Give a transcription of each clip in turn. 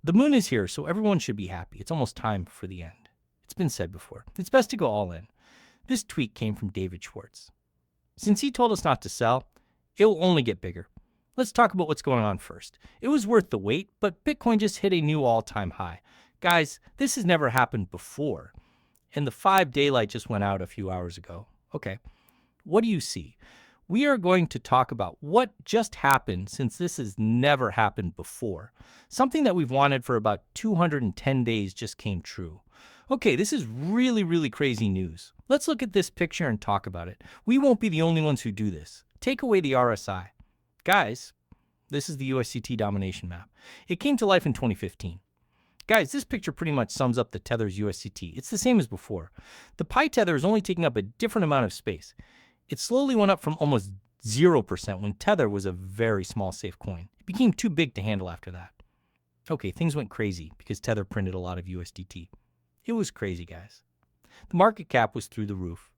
The moon is here, so everyone should be happy. It's almost time for the end. It's been said before. It's best to go all in. This tweet came from David Schwartz. Since he told us not to sell, it will only get bigger. Let's talk about what's going on first. It was worth the wait, but Bitcoin just hit a new all-time high. Guys, this has never happened before. And the 5 daylight just went out a few hours ago. Okay, what do you see? We are going to talk about what just happened since this has never happened before. Something that we've wanted for about 210 days just came true. Okay, this is really crazy news. Let's look at this picture and talk about it. We won't be the only ones who do this. Take away the RSI. Guys, this is the USDT domination map. It came to life in 2015. Guys, this picture pretty much sums up the Tether's USDT. It's the same as before. The Pi Tether is only taking up a different amount of space. It slowly went up from almost 0% when Tether was a very small safe coin. It became too big to handle after that. Okay, things went crazy because Tether printed a lot of USDT. It was crazy, guys. The market cap was through the roof,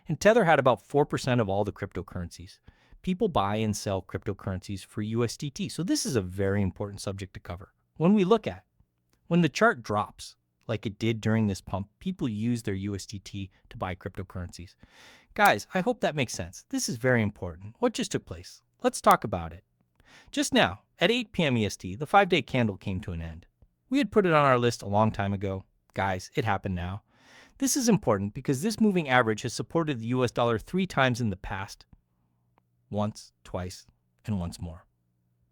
and Tether had about 4% of all the cryptocurrencies. People buy and sell cryptocurrencies for USDT, so this is a very important subject to cover. When the chart drops, like it did during this pump, people use their USDT to buy cryptocurrencies. Guys, I hope that makes sense. This is very important. What just took place? Let's talk about it. Just now, at 8 p.m. EST, the 5-day candle came to an end. We had put it on our list a long time ago. Guys, it happened now. This is important because this moving average has supported the US dollar 3 times in the past. Once, twice, and once more.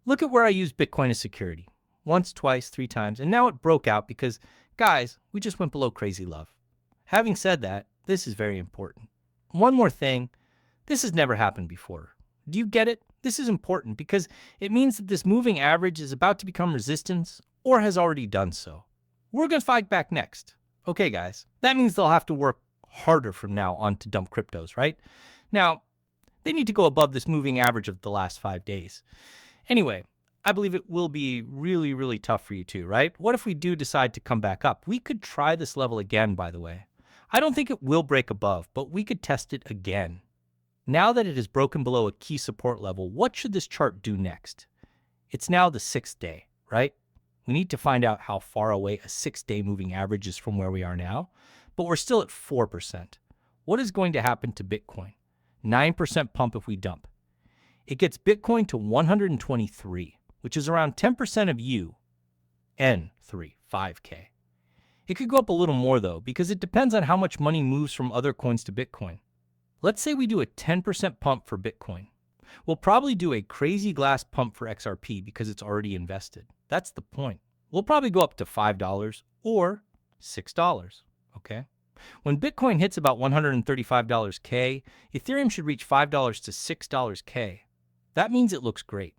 Look at where I used Bitcoin as security. Once, twice, 3 times, and now it broke out because, guys, we just went below crazy love. Having said that, this is very important. One more thing, this has never happened before. Do you get it? This is important because it means that this moving average is about to become resistance or has already done so. We're going to fight back next. Okay, guys, that means they'll have to work harder from now on to dump cryptos, right? Now, they need to go above this moving average of the last 5 days. Anyway, I believe it will be really tough for you too, right? What if we do decide to come back up? We could try this level again, by the way. I don't think it will break above, but we could test it again. Now that it has broken below a key support level, what should this chart do next? It's now the 6th day, right? We need to find out how far away a 6-day moving average is from where we are now, but we're still at 4%. What is going to happen to Bitcoin? 9% pump if we dump. It gets Bitcoin to 123, which is around 10% of N3, 5K. It could go up a little more though, because it depends on how much money moves from other coins to Bitcoin. Let's say we do a 10% pump for Bitcoin. We'll probably do a crazy glass pump for XRP because it's already invested. That's the point. We'll probably go up to $5 or $6, okay? When Bitcoin hits about $135 K, Ethereum should reach $5 to $6 K. That means it looks great.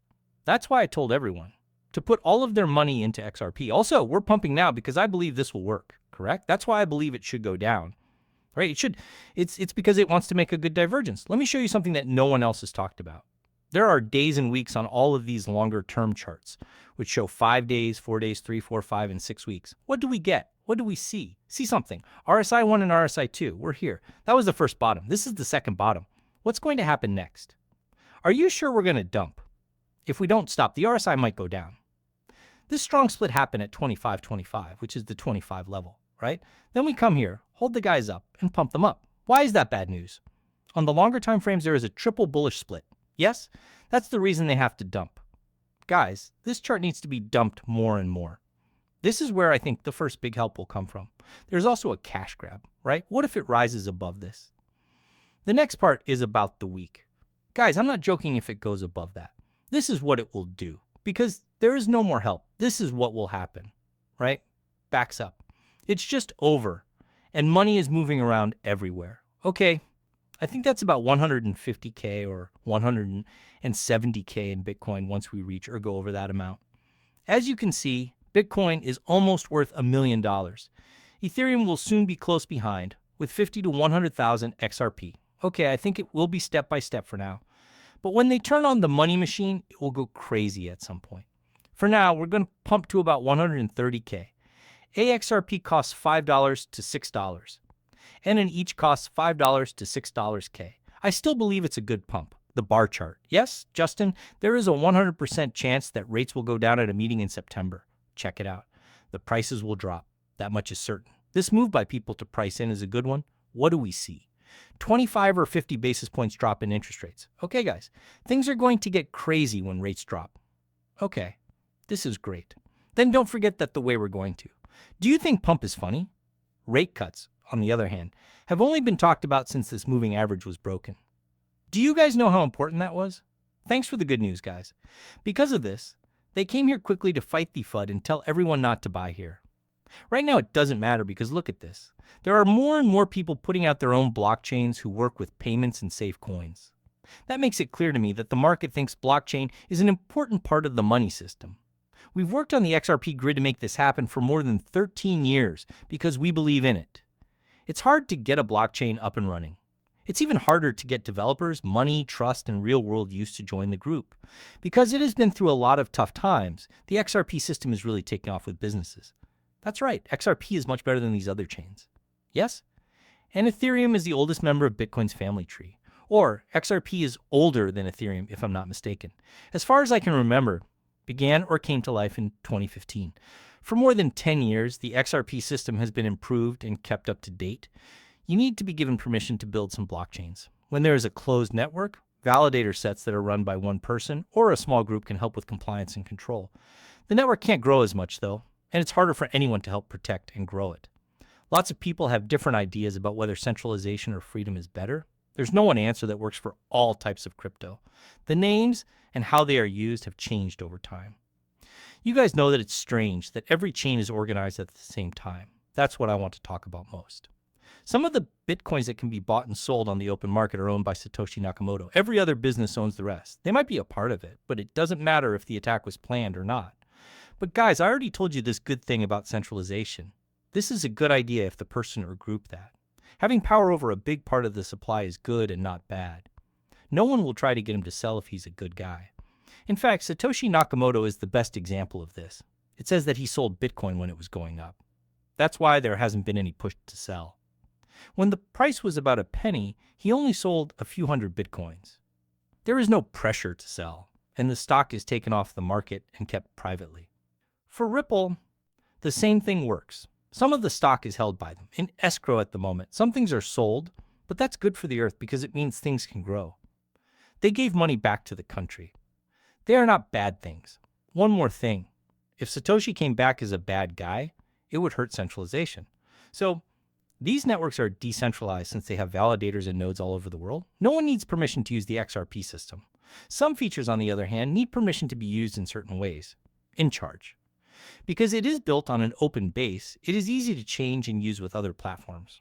That's why I told everyone to put all of their money into XRP. Also, we're pumping now because I believe this will work, correct? That's why I believe it should go down, right? It should. It's because it wants to make a good divergence. Let me show you something that no one else has talked about. There are days and weeks on all of these longer term charts, which show 5 days, 4 days, 3, 4, 5, and 6 weeks. What do we get? What do we see? See something. RSI 1 and RSI 2, we're here. That was the first bottom. This is the second bottom. What's going to happen next? Are you sure we're going to dump? If we don't stop, the RSI might go down. This strong split happened at 25.25, which is the 25 level, right? Then we come here, hold the guys up, and pump them up. Why is that bad news? On the longer time frames, there is a triple bullish split. Yes, that's the reason they have to dump. Guys, this chart needs to be dumped more and more. This is where I think the first big help will come from. There's also a cash grab, right? What if it rises above this? The next part is about the week. Guys, I'm not joking if it goes above that. This is what it will do because there is no more help. This is what will happen, right? Backs up. It's just over and money is moving around everywhere. Okay, I think that's about 150K or 170K in Bitcoin once we reach or go over that amount. As you can see, Bitcoin is almost worth $1 million. Ethereum will soon be close behind with 50 to 100,000 XRP. Okay, I think it will be step by step for now. But when they turn on the money machine, it will go crazy at some point. For now, we're going to pump to about 130K. AXRP costs $5 to $6. And in each costs $5 to $6 K. I still believe it's a good pump. The bar chart. Yes, Justin, there is a 100% chance that rates will go down at a meeting in September. Check it out. the prices will drop. That much is certain. This move by people to price in is a good one. What do we see? 25 or 50 basis points drop in interest rates. Okay, guys, things are going to get crazy when rates drop. Okay, this is great. Then don't forget that the way we're going to. Do you think pump is funny? Rate cuts, on the other hand, have only been talked about since this moving average was broken. Do you guys know how important that was? Thanks for the good news, guys. Because of this, they came here quickly to fight the FUD and tell everyone not to buy here. Right now, it doesn't matter because look at this. There are more and more people putting out their own blockchains who work with payments and safe coins. That makes it clear to me that the market thinks blockchain is an important part of the money system. We've worked on the XRP grid to make this happen for more than 13 years because we believe in it. It's hard to get a blockchain up and running. It's even harder to get developers, money, trust, and real-world use to join the group. Because it has been through a lot of tough times, the XRP system is really taking off with businesses. That's right, XRP is much better than these other chains. Yes? And Ethereum is the oldest member of Bitcoin's family tree. Or XRP is older than Ethereum, if I'm not mistaken. As far as I can remember, began or came to life in 2015. For more than 10 years, the XRP system has been improved and kept up to date. You need to be given permission to build some blockchains. When there is a closed network, validator sets that are run by one person or a small group can help with compliance and control. The network can't grow as much, though, and it's harder for anyone to help protect and grow it. Lots of people have different ideas about whether centralization or freedom is better. There's no one answer that works for all types of crypto. The names and how they are used have changed over time. You guys know that it's strange that every chain is organized at the same time. That's what I want to talk about most. Some of the Bitcoins that can be bought and sold on the open market are owned by Satoshi Nakamoto. Every other business owns the rest. They might be a part of it, but it doesn't matter if the attack was planned or not. But guys, I already told you this good thing about centralization. This is a good idea if the person or group that. Having power over a big part of the supply is good and not bad. No one will try to get him to sell if he's a good guy. In fact, Satoshi Nakamoto is the best example of this. It says that he sold Bitcoin when it was going up. That's why there hasn't been any push to sell. When the price was about a penny, he only sold a few hundred Bitcoins. There is no pressure to sell, and the stock is taken off the market and kept privately. For Ripple, the same thing works. Some of the stock is held by them, in escrow at the moment. Some things are sold, but that's good for the earth because it means things can grow. They gave money back to the country. They are not bad things. One more thing. If Satoshi came back as a bad guy, it would hurt centralization. So these networks are decentralized since they have validators and nodes all over the world. No one needs permission to use the XRP system. Some features, on the other hand, need permission to be used in certain ways. In charge. Because it is built on an open base, it is easy to change and use with other platforms.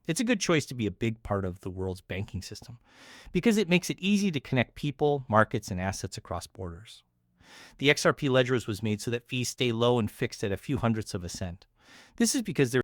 It's a good choice to be a big part of the world's banking system, because it makes it easy to connect people, markets, and assets across borders. The XRP ledgers was made so that fees stay low and fixed at a few hundredths of a cent. This is because there